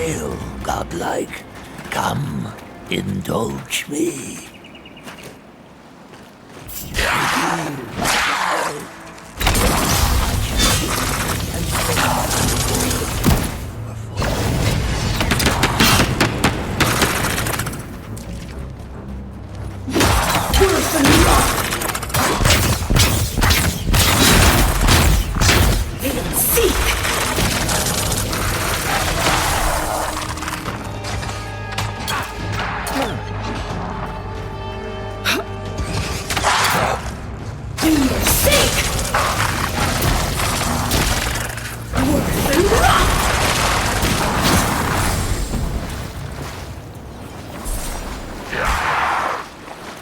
Hail, godlike. Come, indulge me.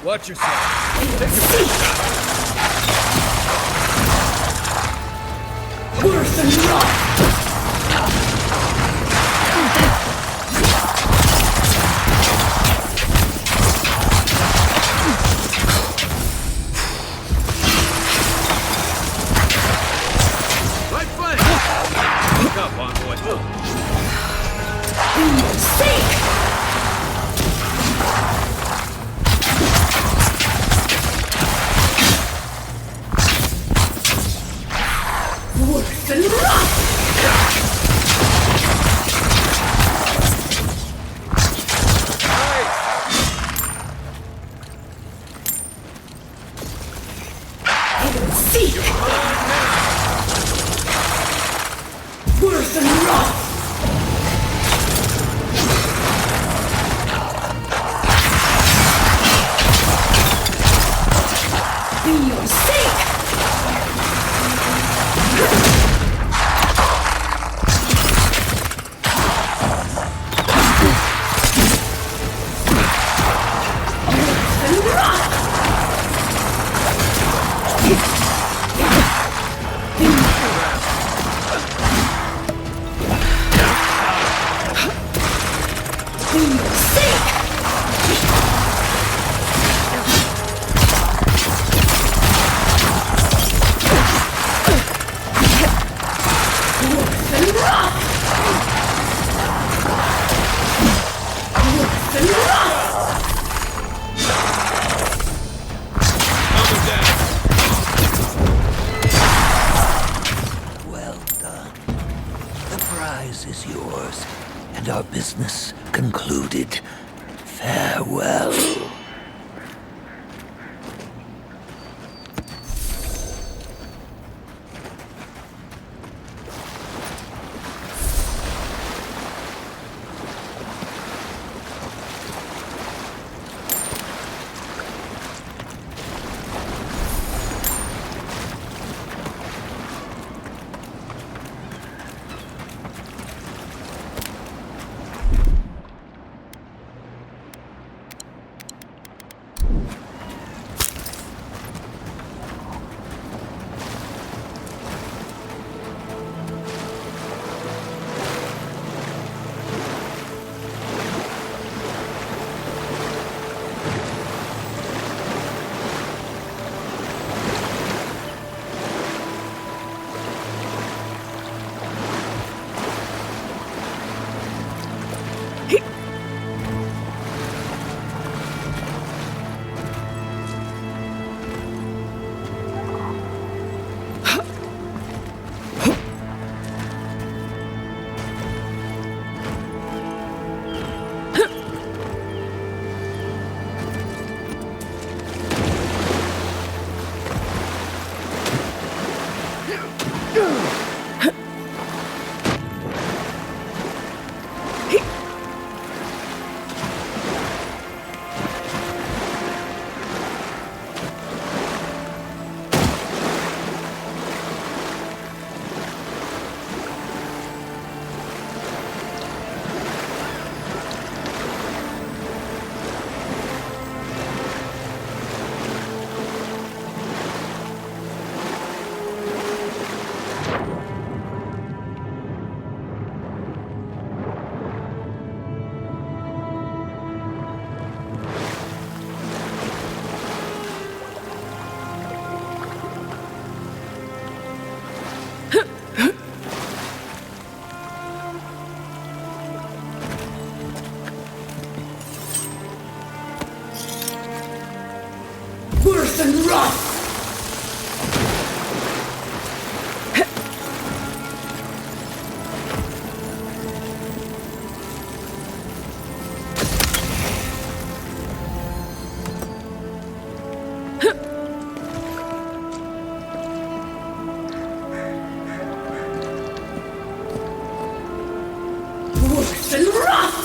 Watch yourself. Take your best shot. Worse than rock. Right flank. Look up, envoy. Sink. Worse than rock. Seek. Worse than rock. Be your sake. Well done. The prize is yours, and our business concluded. Farewell. than rust! Worse than rust!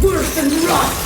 Worse than rust!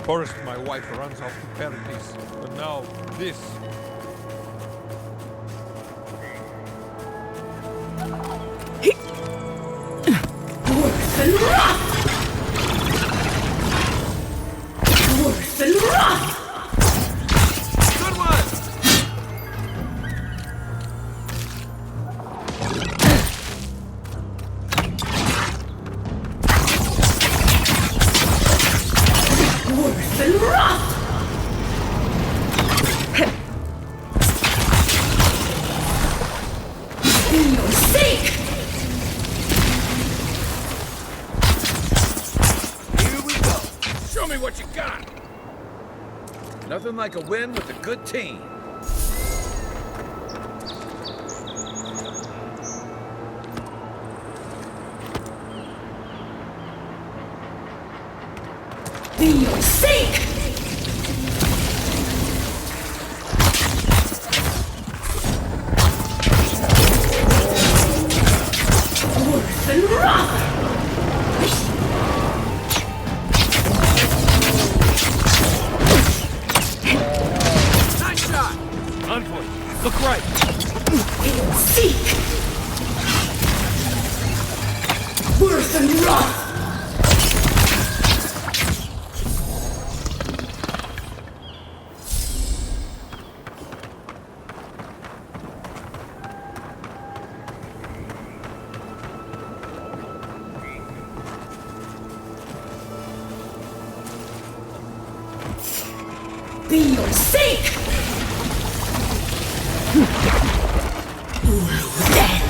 First, my wife runs off to paradise, but now this. Worse than rust! Worse than rust! Good one! Worse than rust! For your sake! Here we go. Show me what you got. Nothing like a win with a good team. For your sake! Worse than rust! Nice shot. Envoy, look right. Seek! Worse than rust! For your sake! Then!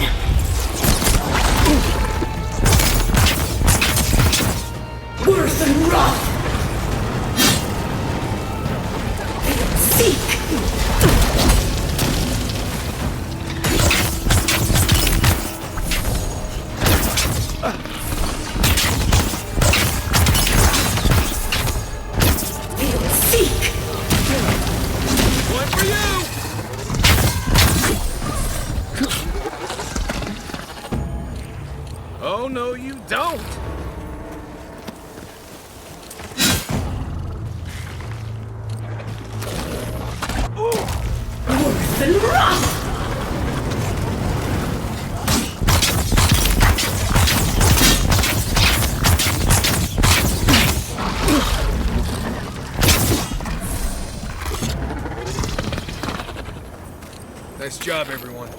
Worse than rust! Seek! Seek! One for you. Oh no, you don't. Worse than rust! Nice job, everyone.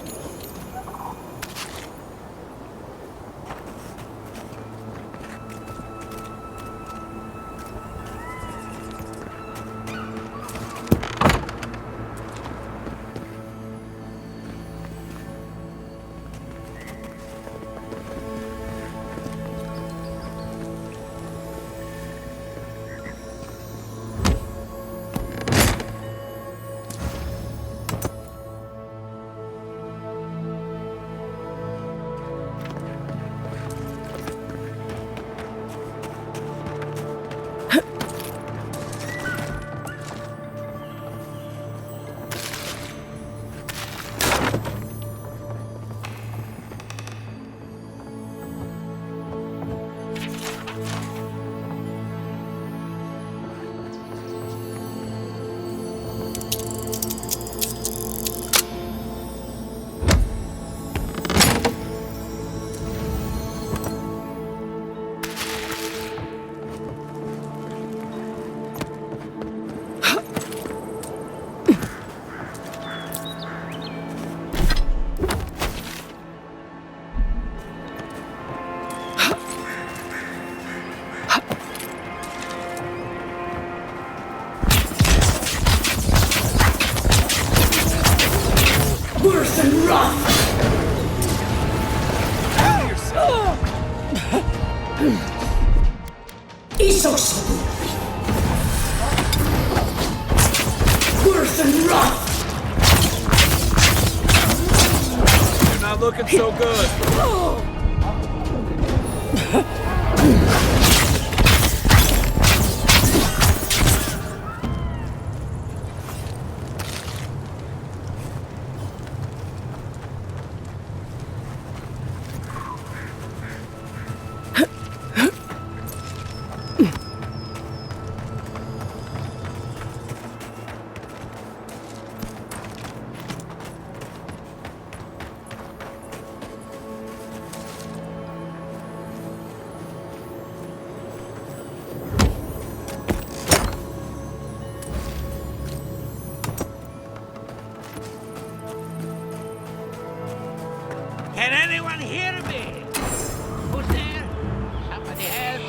Worse and rough! Isosobu! Worse and rough! You're not looking so good. Can anyone hear me? Who's there? Somebody help.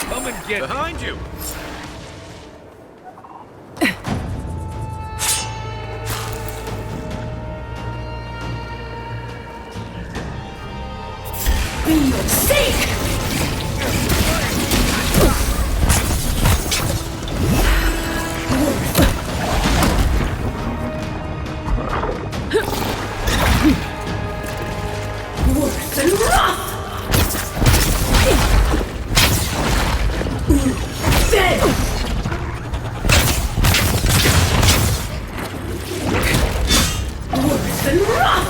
Come and get behind you. For your sake! Worse and rough! Fail! Worse and rough!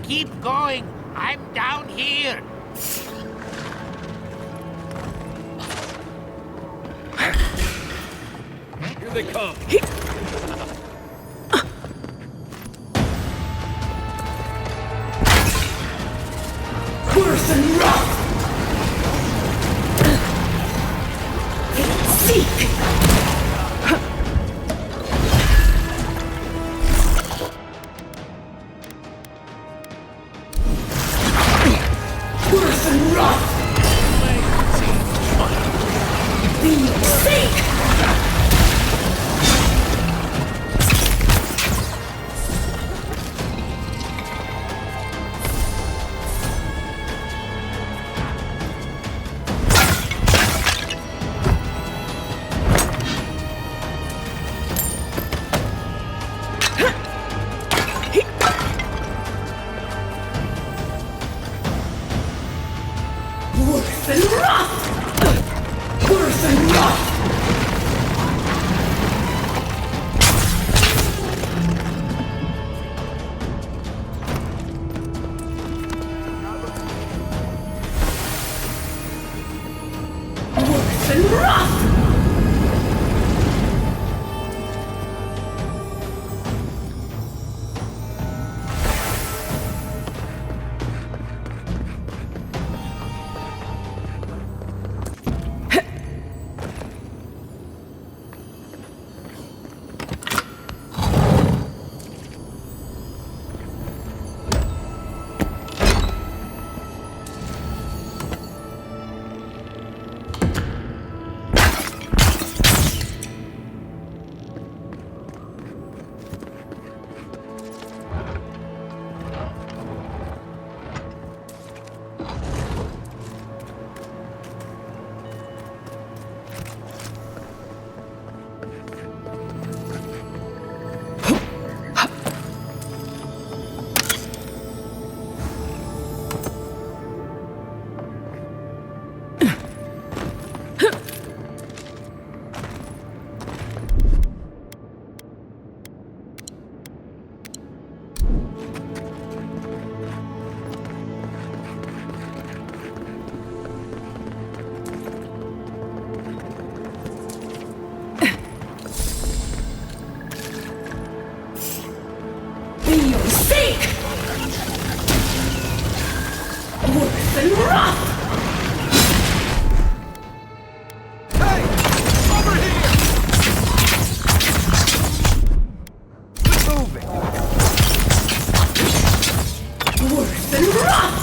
Keep going. I'm down here. Here they come. Worse and rough! Seek! Worse and rough! For your sake! and wrath! Hey! Over here! Move it! Worse than wrath!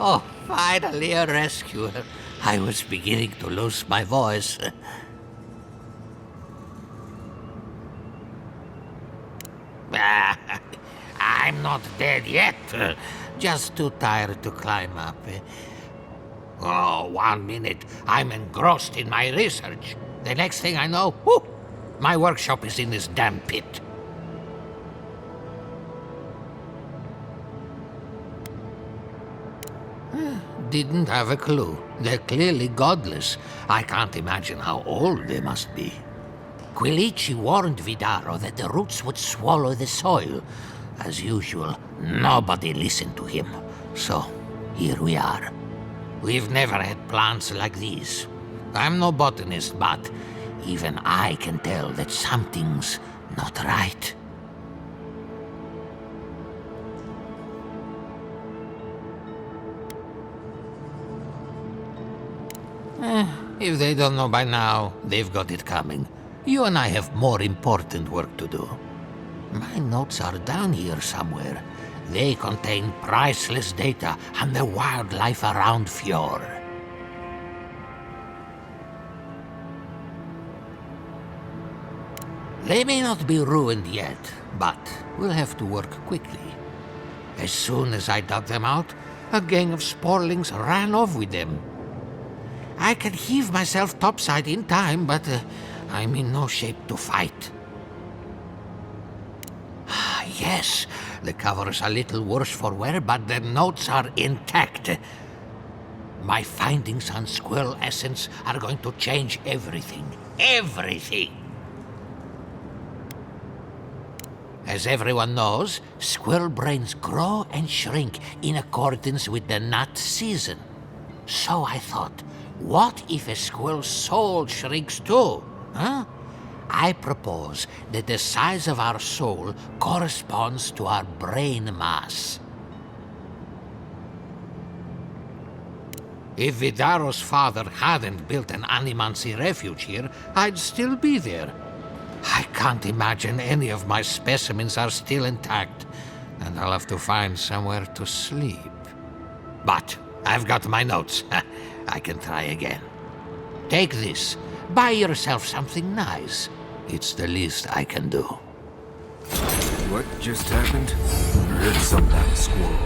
Oh, finally a rescuer. I was beginning to lose my voice. I'm not dead yet. Just too tired to climb up. Oh, 1 minute. I'm engrossed in my research. The next thing I know, whoop, my workshop is in this damn pit. Didn't have a clue. They're clearly godless. I can't imagine how old they must be. Quilici warned Vidaro that the roots would swallow the soil. As usual, nobody listened to him. So, here we are. We've never had plants like these. I'm no botanist, but even I can tell that something's not right. If they don't know by now, they've got it coming. You and I have more important work to do. My notes are down here somewhere. They contain priceless data on the wildlife around Fjord. They may not be ruined yet, but we'll have to work quickly. As soon as I dug them out, a gang of sporlings ran off with them. I can heave myself topside in time, but I'm in no shape to fight. Yes, the cover's a little worse for wear, but the notes are intact. My findings on squirrel essence are going to change everything. Everything! As everyone knows, squirrel brains grow and shrink in accordance with the nut season. So I thought, what if a squirrel's soul shrinks too? Huh? I propose that the size of our soul corresponds to our brain mass. If Vidaro's father hadn't built an animancy refuge here, I'd still be there. I can't imagine any of my specimens are still intact, and I'll have to find somewhere to sleep. But I've got my notes. I can try again. Take this. Buy yourself something nice. It's the least I can do. What just happened? Heard some about a squirrel.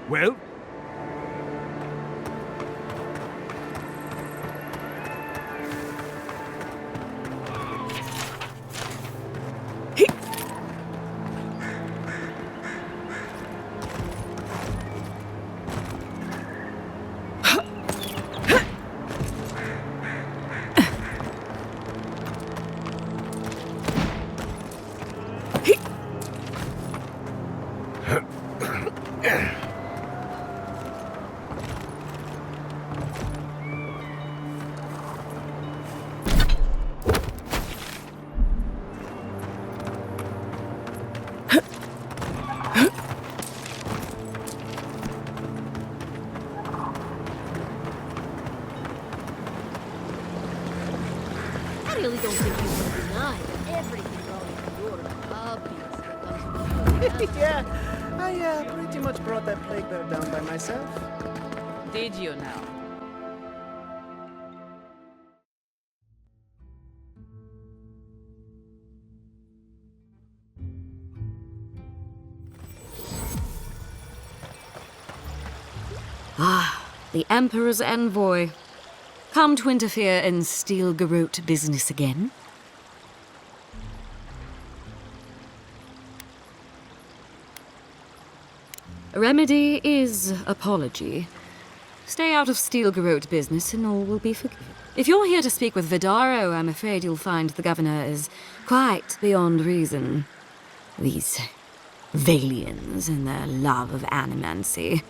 Well? I really don't think you can deny that everything going on your obviously comes Yeah, I pretty much brought that plague bear down by myself. Did you now? The Emperor's envoy. Come to interfere in Steel-Garrote business again? Remedy is apology. Stay out of Steel-Garrote business and all will be forgiven. If you're here to speak with Vidaro, I'm afraid you'll find the governor is quite beyond reason. These Valians and their love of animancy.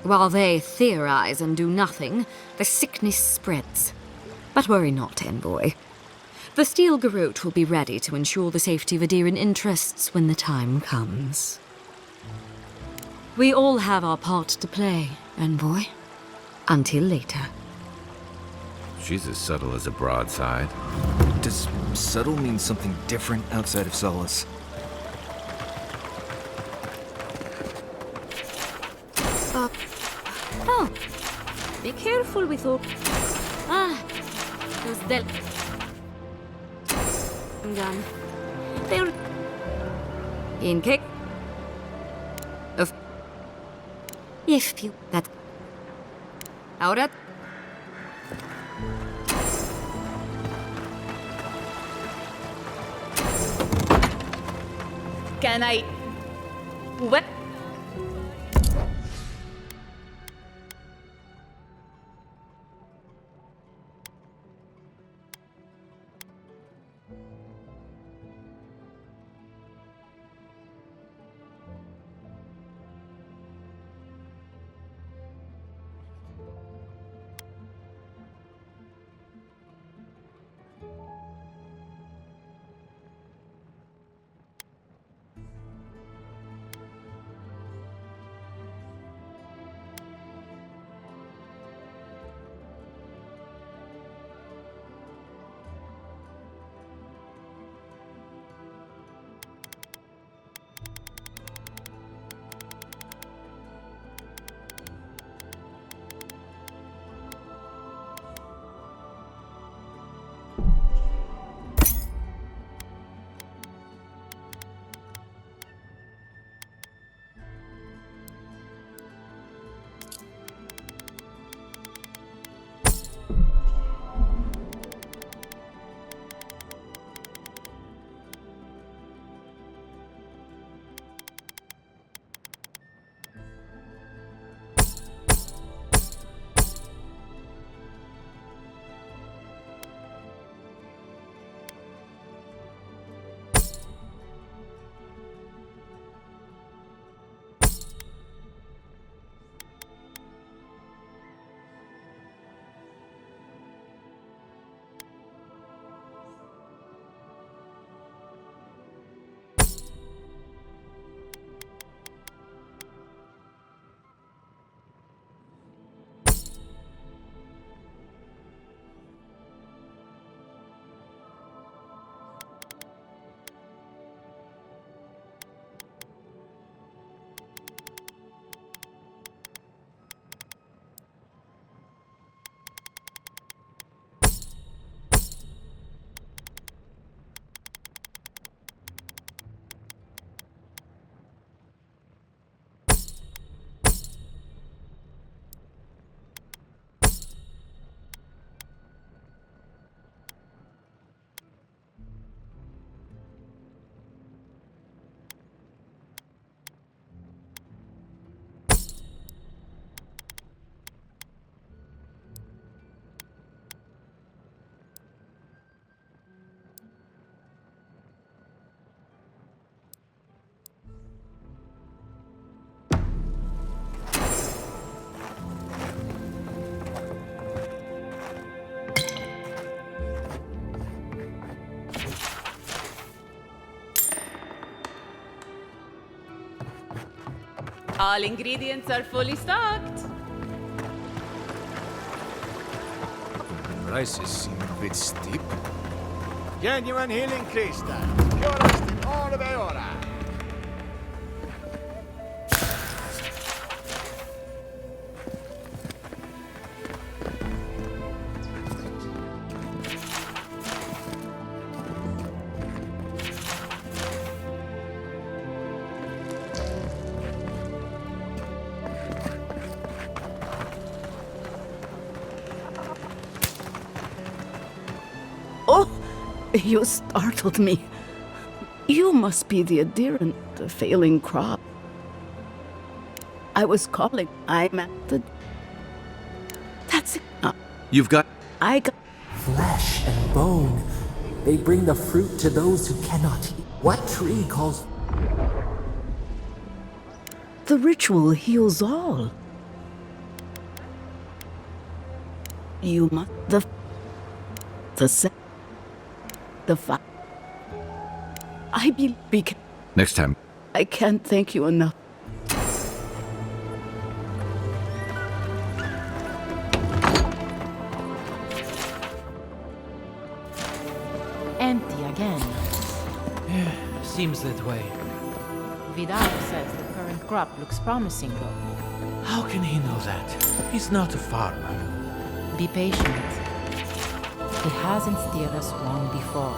While they theorize and do nothing, the sickness spreads. But worry not, envoy. The Steel-Garrote will be ready to ensure the safety of Adiran interests when the time comes. We all have our part to play, envoy. Until later. She's as subtle as a broadside. Does subtle mean something different outside of Solace? Oh, be careful with all... those gun. They're... In kick. Of... If you... That... Ahora... Can I... What? All ingredients are fully stocked. Prices seem a bit steep. Genuine healing crystal. Purest in all of Eora. Oh, you startled me. You must be the adherent, the failing crop. I was calling. I'm at the... That's it. You've got... I got... Flesh and bone. They bring the fruit to those who cannot eat. What tree calls... The ritual heals all. You must... The fact. I be... Next time. I can't thank you enough. Empty again. Seems that way. Vidal says the current crop looks promising, though. How can he know that? He's not a farmer. Be patient. He hasn't steered us wrong before.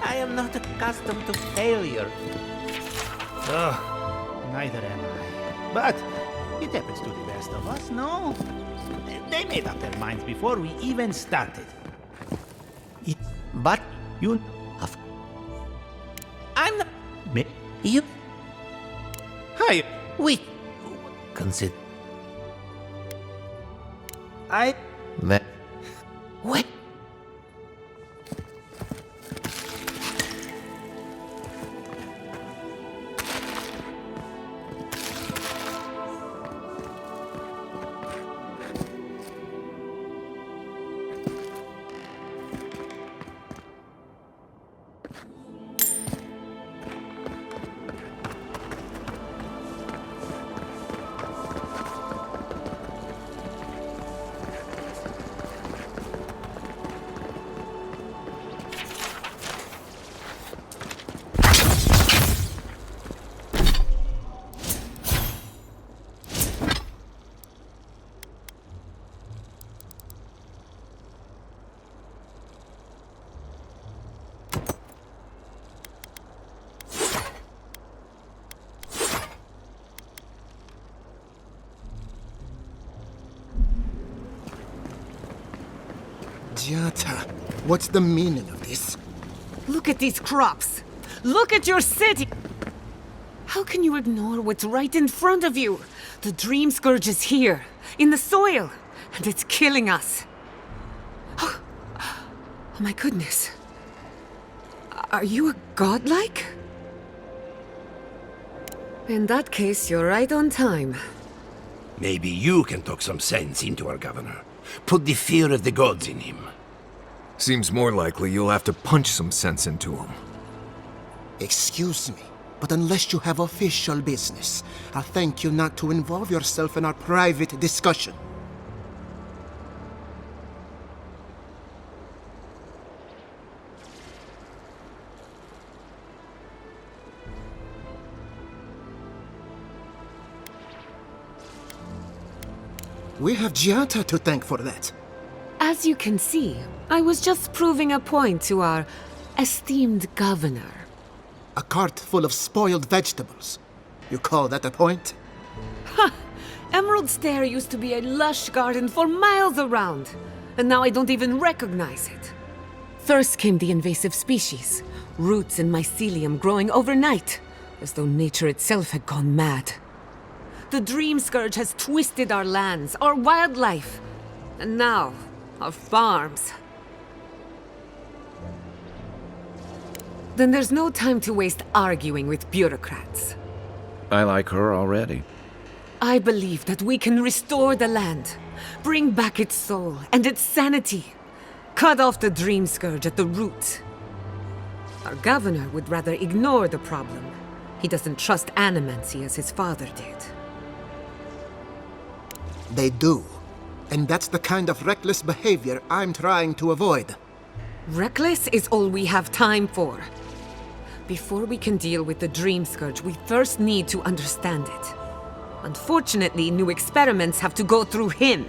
I am not accustomed to failure. Neither am I. But it happens to the best of us, no? They made up their minds before we even started. But you... I'm not... You... Hi, we... Consider... I... Wait... Jata, what's the meaning of this? Look at these crops. Look at your city. How can you ignore what's right in front of you? The dream scourge is here, in the soil, and it's killing us. Oh my goodness. Are you a godlike? In that case, you're right on time. Maybe you can talk some sense into our governor. Put the fear of the gods in him. Seems more likely you'll have to punch some sense into him. Excuse me, but unless you have official business, I'll thank you not to involve yourself in our private discussion. We have Giata to thank for that. As you can see, I was just proving a point to our esteemed governor. A cart full of spoiled vegetables. You call that a point? Ha! Emerald Stair used to be a lush garden for miles around, and now I don't even recognize it. First came the invasive species, roots and mycelium growing overnight, as though nature itself had gone mad. The Dream Scourge has twisted our lands, our wildlife, and now, our farms. Then there's no time to waste arguing with bureaucrats. I like her already. I believe that we can restore the land, Bring back its soul and its sanity. Cut off the dream scourge at the root. Our governor would rather ignore the problem. He doesn't trust animancy as his father did. They do. And that's the kind of reckless behavior I'm trying to avoid. Reckless is all we have time for. Before we can deal with the dream scourge, we first need to understand it. Unfortunately, new experiments have to go through him.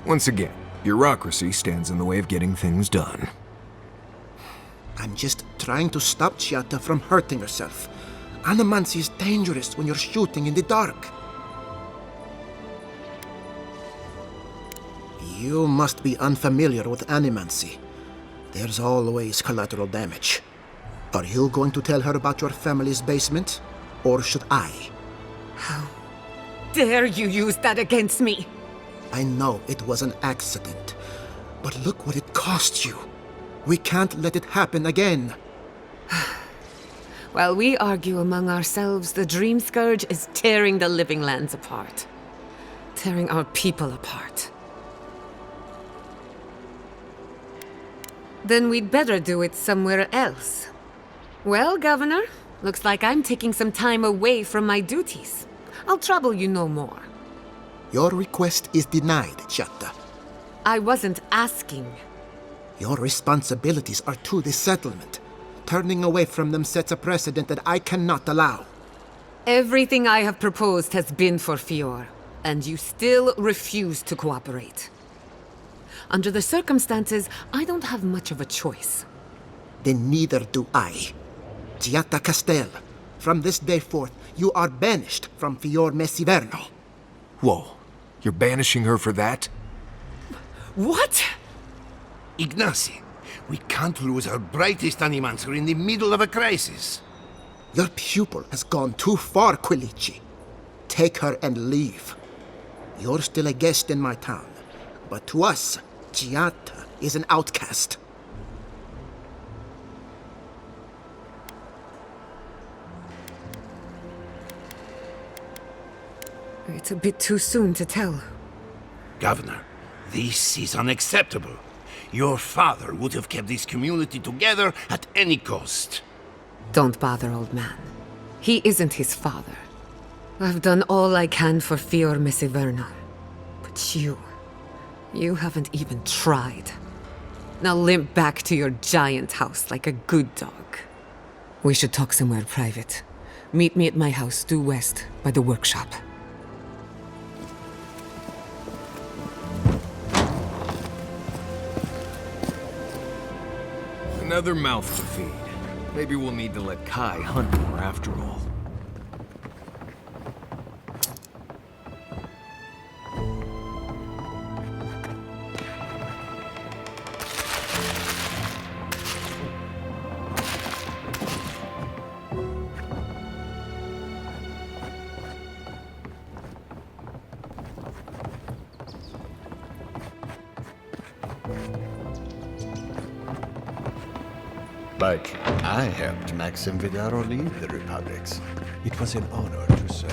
Once again, bureaucracy stands in the way of getting things done. I'm just trying to stop Chiata from hurting herself. Animancy is dangerous when you're shooting in the dark. You must be unfamiliar with animancy. There's always collateral damage. Are you going to tell her about your family's basement? Or should I? How dare you use that against me? I know it was an accident, but look what it cost you. We can't let it happen again. While we argue among ourselves, the dream scourge is tearing the living lands apart. Tearing our people apart. Then we'd better do it somewhere else. Well, Governor, looks like I'm taking some time away from my duties. I'll trouble you no more. Your request is denied, Chiata. I wasn't asking. Your responsibilities are to the settlement. Turning away from them sets a precedent that I cannot allow. Everything I have proposed has been for Fior, and you still refuse to cooperate. Under the circumstances, I don't have much of a choice. Then neither do I. Chiata Castel, from this day forth, you are banished from Fior Messiverno. Whoa, you're banishing her for that? What? Ignacy, we can't lose our brightest animancer in the middle of a crisis. Your pupil has gone too far, Quilici. Take her and leave. You're still a guest in my town, but to us, Chiata is an outcast. It's a bit too soon to tell. Governor, this is unacceptable. Your father would have kept this community together at any cost. Don't bother, old man. He isn't his father. I've done all I can for Fior Messiverno. But you haven't even tried. Now limp back to your giant house like a good dog. We should talk somewhere private. Meet me at my house due west by the workshop. Another mouth to feed. Maybe we'll need to let Kai hunt more after all. But I helped Maxim Vidaro leave the Republics. It was an honor to serve.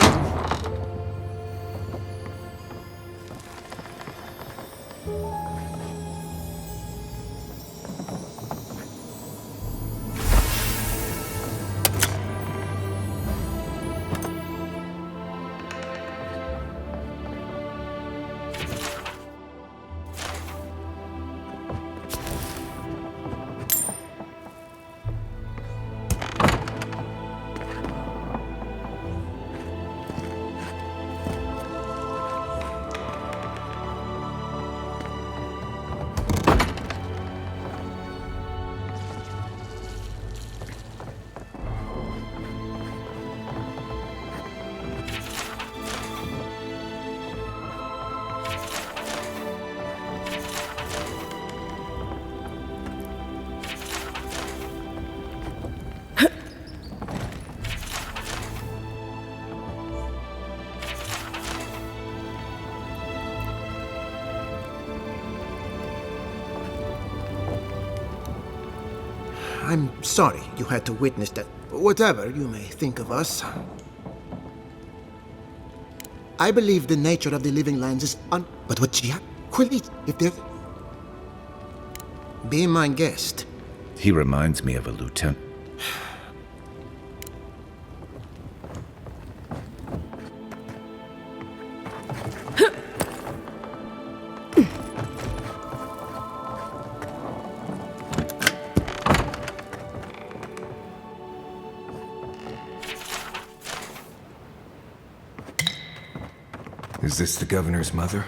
I'm sorry you had to witness that. Whatever you may think of us. I believe the nature of the living lands is But what Quilly, if there... Be my guest. He reminds me of a lieutenant. Is this the governor's mother?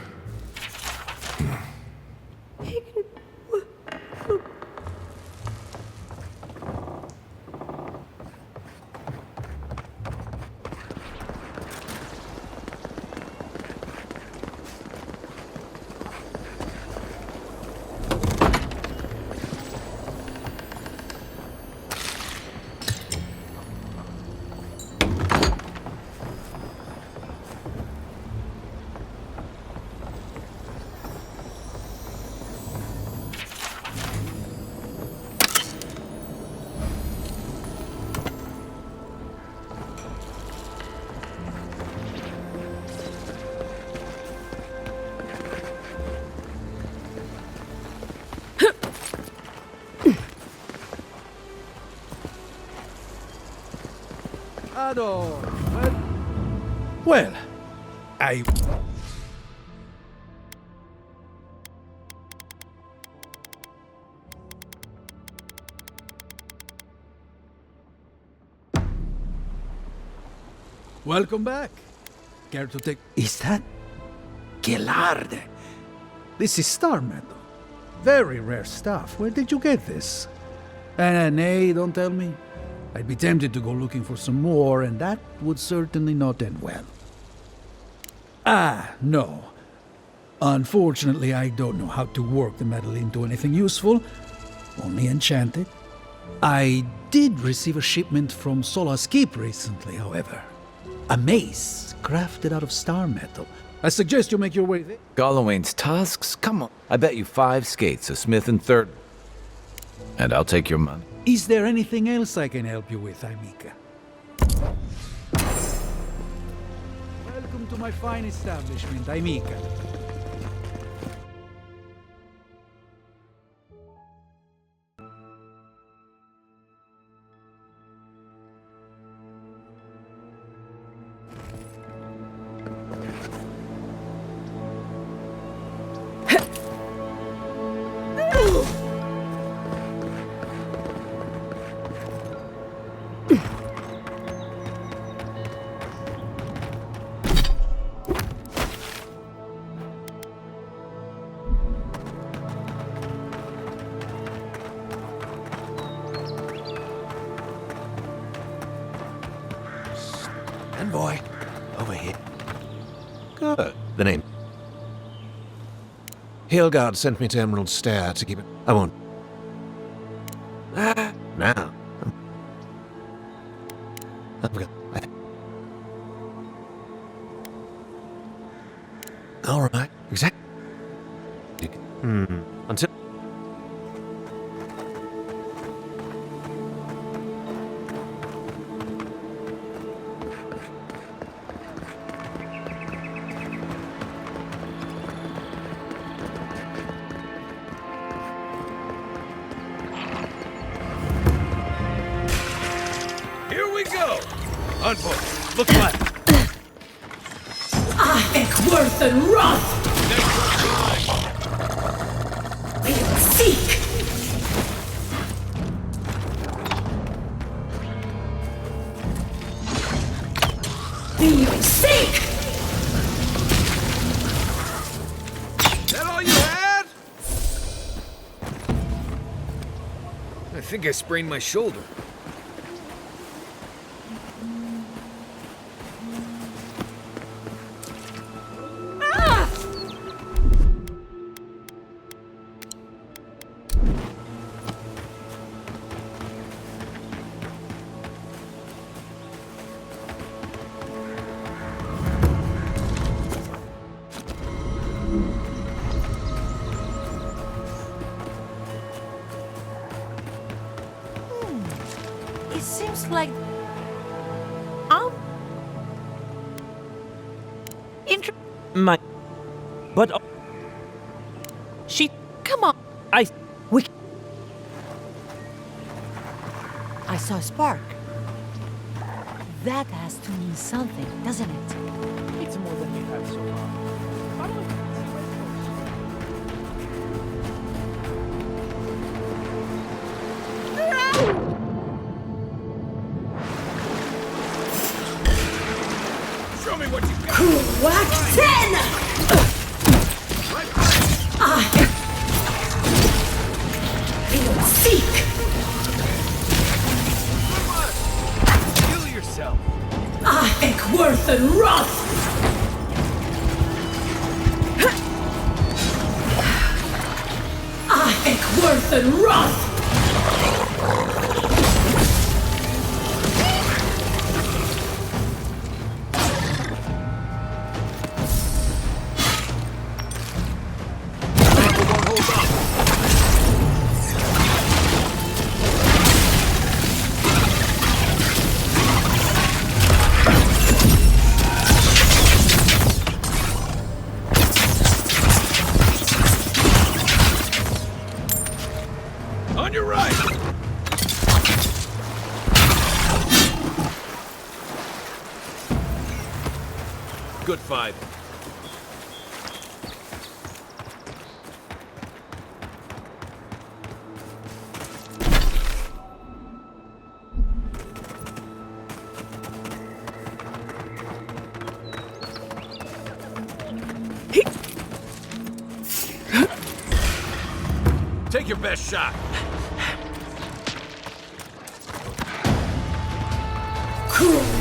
Well, I... Welcome back. Care to take... Is that... Gelarde? This is star metal. Very rare stuff. Where did you get this? Nay, don't tell me. I'd be tempted to go looking for some more, and that would certainly not end well. No. Unfortunately, I don't know how to work the metal into anything useful. Only enchanted. I did receive a shipment from Sola's Keep recently, however. A mace crafted out of star metal. I suggest you make your way there. Gallowayne's tusks? Come on. I bet you 5 skates, a smith and third. And I'll take your money. Is there anything else I can help you with, Amica? Welcome to my fine establishment, Amica. Boy, over here. Good. The name. Hilgard sent me to Emerald Stair to keep it. I won't. Now. All right. Exactly. Until. Look left. Worth and wrath! We will seek! We will seek! Is that all you had? I think I sprained my shoulder. Like... My... But... She... Come on. I saw a spark. That has to mean something, doesn't it? It's more than you have so far. Follow it. See where it goes. Show me what you got. Whack 10! Seek! Kill yourself. Worth and Roth! Worth and Roth! On your right. Good fight. Take your best shot.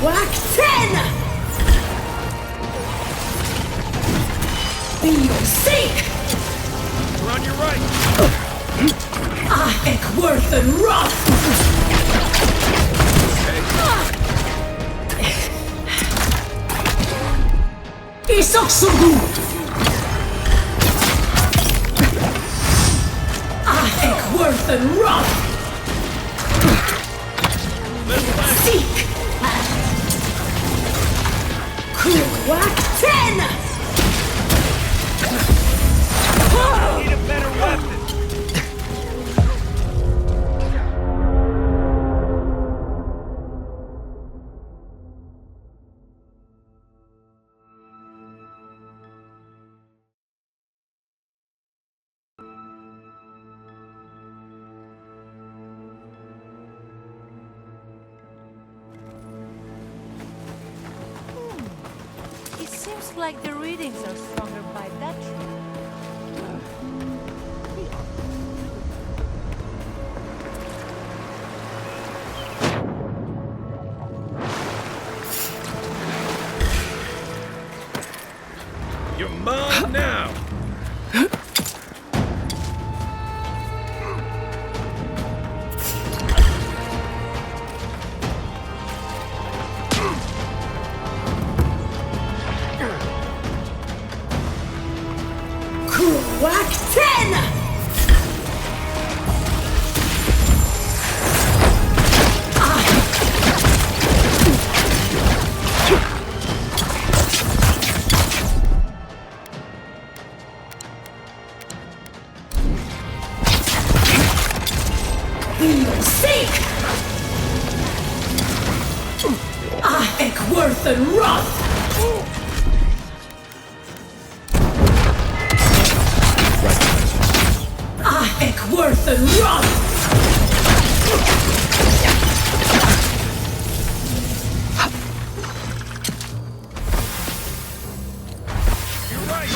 Whack 10! Be your sake! We're on your right. Worth and Roth! Isoksugu! Worth and Roth! Seek! Whack 10! Need a better weapon. It seems like the readings are stronger by that tree. You're mine now. Whack 10! Be your sake! Worth and Roth! Worth and Roth! You're right.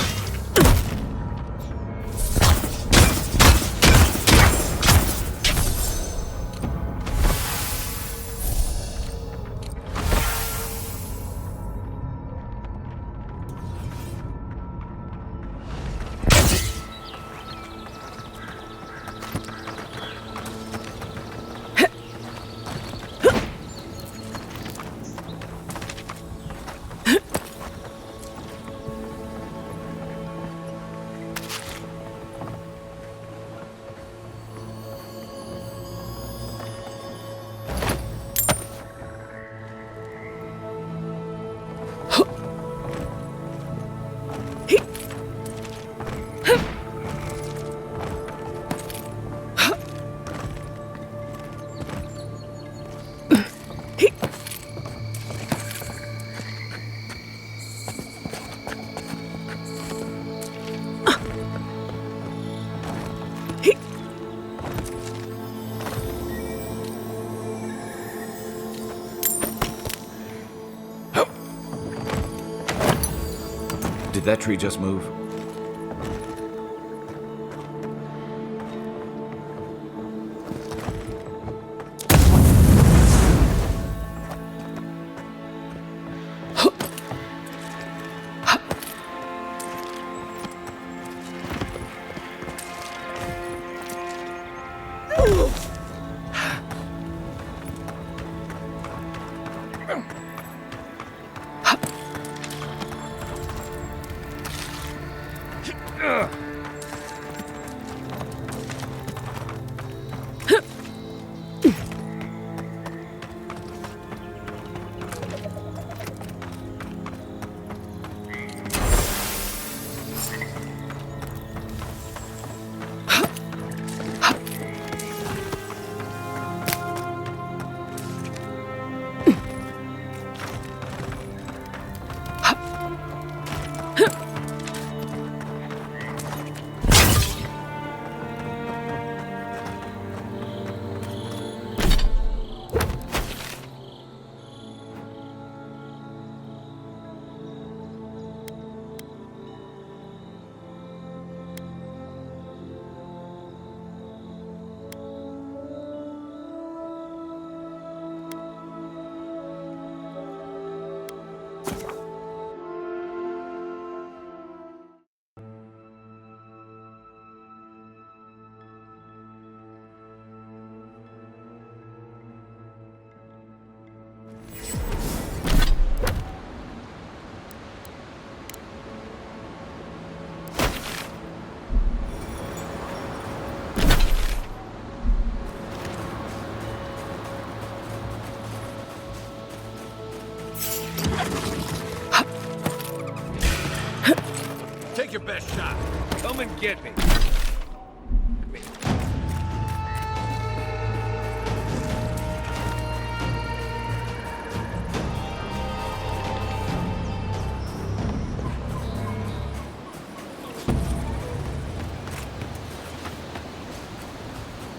Did that tree just move? Take your best shot. Come and get me.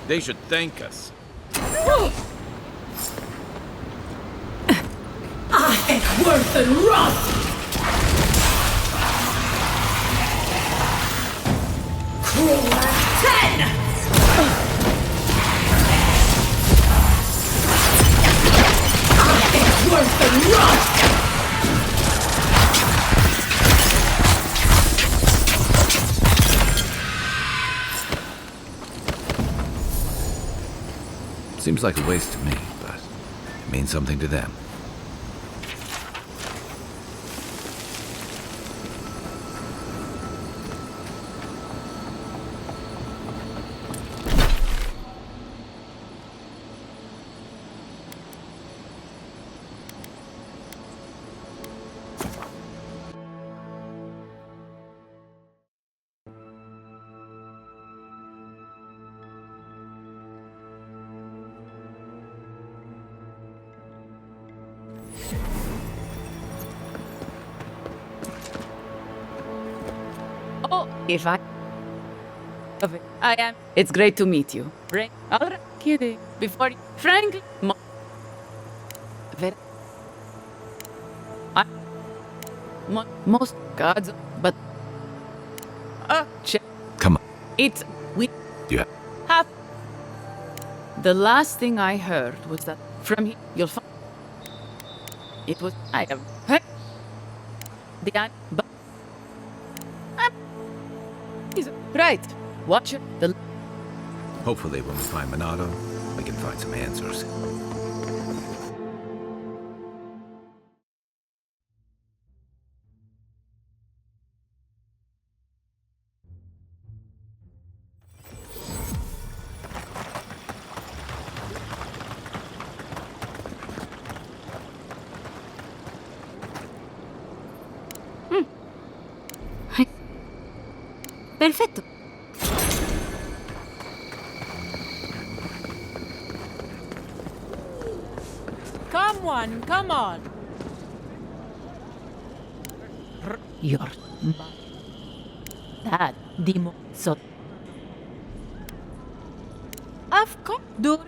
They should thank us. Worth and rot! Cruel as 10! Worth and rot! Seems like a waste to me, but it means something to them. If I am. It's great to meet you. Right? Alright, kidding. Before you, frankly, most gods, but Come on. it's we Yeah. have. The last thing I heard was that from here you'll find it was I have the but right. Watch it. Hopefully when we find Monado, we can find some answers. Perfetto. Come on. Your that demo so of course do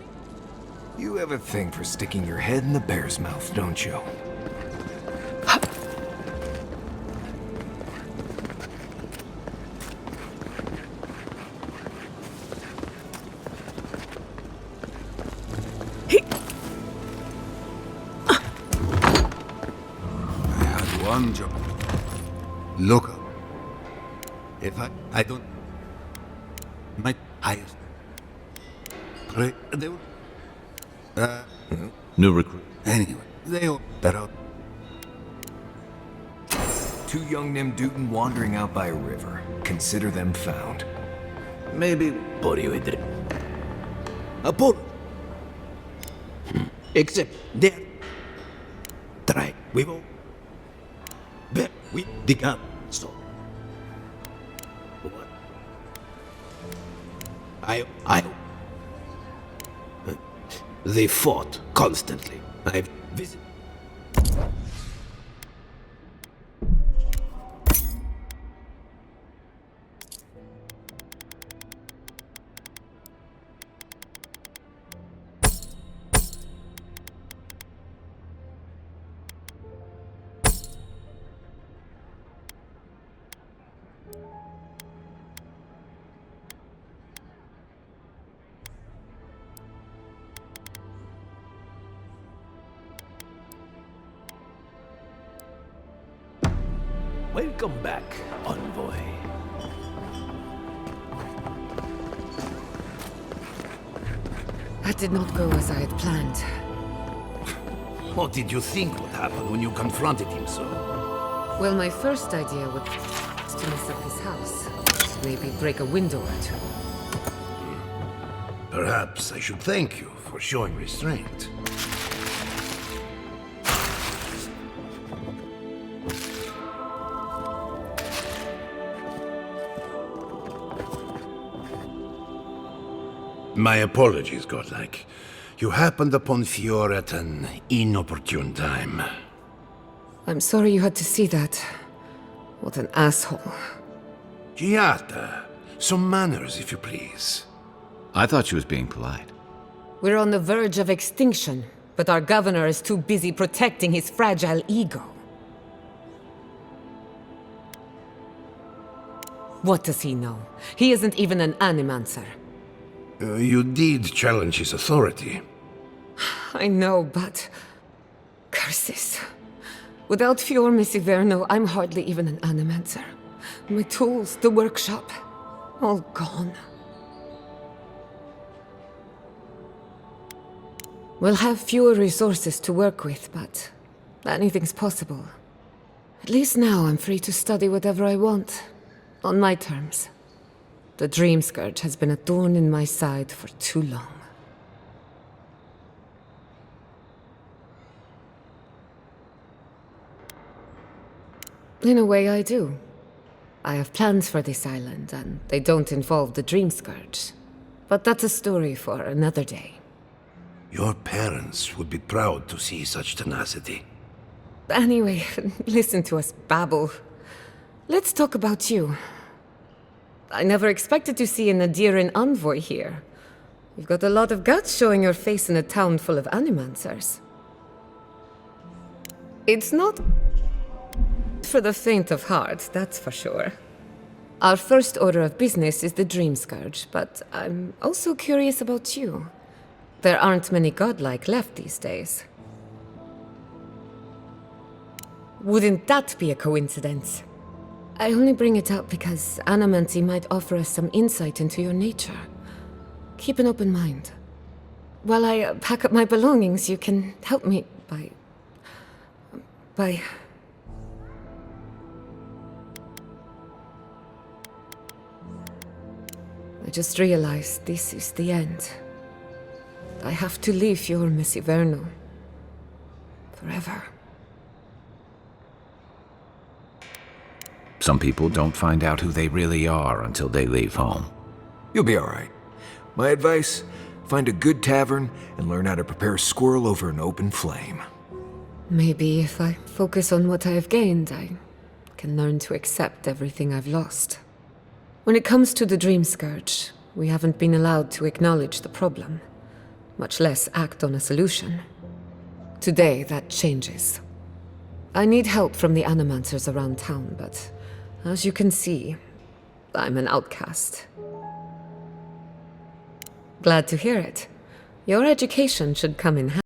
You have a thing for sticking your head in the bear's mouth, don't you? I had one job. Look up. If I don't... My highest... They were... New recruit. Anyway, they all better. Two young Nimdutin wandering out by a river. Consider them found. Maybe... A bull. Except there. Try. We will. But we dig up. So. What? They fought constantly. I've visited. Welcome back, envoy. That did not go as I had planned. What did you think would happen when you confronted him so? Well, my first idea was to mess up his house. Maybe break a window or two. Perhaps I should thank you for showing restraint. My apologies, Godlike. You happened upon Fior at an inopportune time. I'm sorry you had to see that. What an asshole. Giata, some manners, if you please. I thought she was being polite. We're on the verge of extinction, but our governor is too busy protecting his fragile ego. What does he know? He isn't even an animancer. You did challenge his authority. I know, but... curses. Without Fior Misiverno, I'm hardly even an animancer. My tools, the workshop, all gone. We'll have fewer resources to work with, but anything's possible. At least now I'm free to study whatever I want, on my terms. The Dream Scourge has been a thorn in my side for too long. In a way, I do. I have plans for this island, and they don't involve the Dream Scourge. But that's a story for another day. Your parents would be proud to see such tenacity. Anyway, listen to us babble. Let's talk about you. I never expected to see an Adiran envoy here. You've got a lot of guts showing your face in a town full of animancers. It's not for the faint of heart, that's for sure. Our first order of business is the Dream Scourge, but I'm also curious about you. There aren't many godlike left these days. Wouldn't that be a coincidence? I only bring it up because Animancy might offer us some insight into your nature. Keep an open mind. While I pack up my belongings, you can help me by... I just realized this is the end. I have to leave your Misiverno. Forever. Some people don't find out who they really are until they leave home. You'll be all right. My advice, find a good tavern and learn how to prepare a squirrel over an open flame. Maybe if I focus on what I have gained, I can learn to accept everything I've lost. When it comes to the Dream Scourge, we haven't been allowed to acknowledge the problem, much less act on a solution. Today, that changes. I need help from the animancers around town, but as you can see, I'm an outcast. Glad to hear it. Your education should come in handy.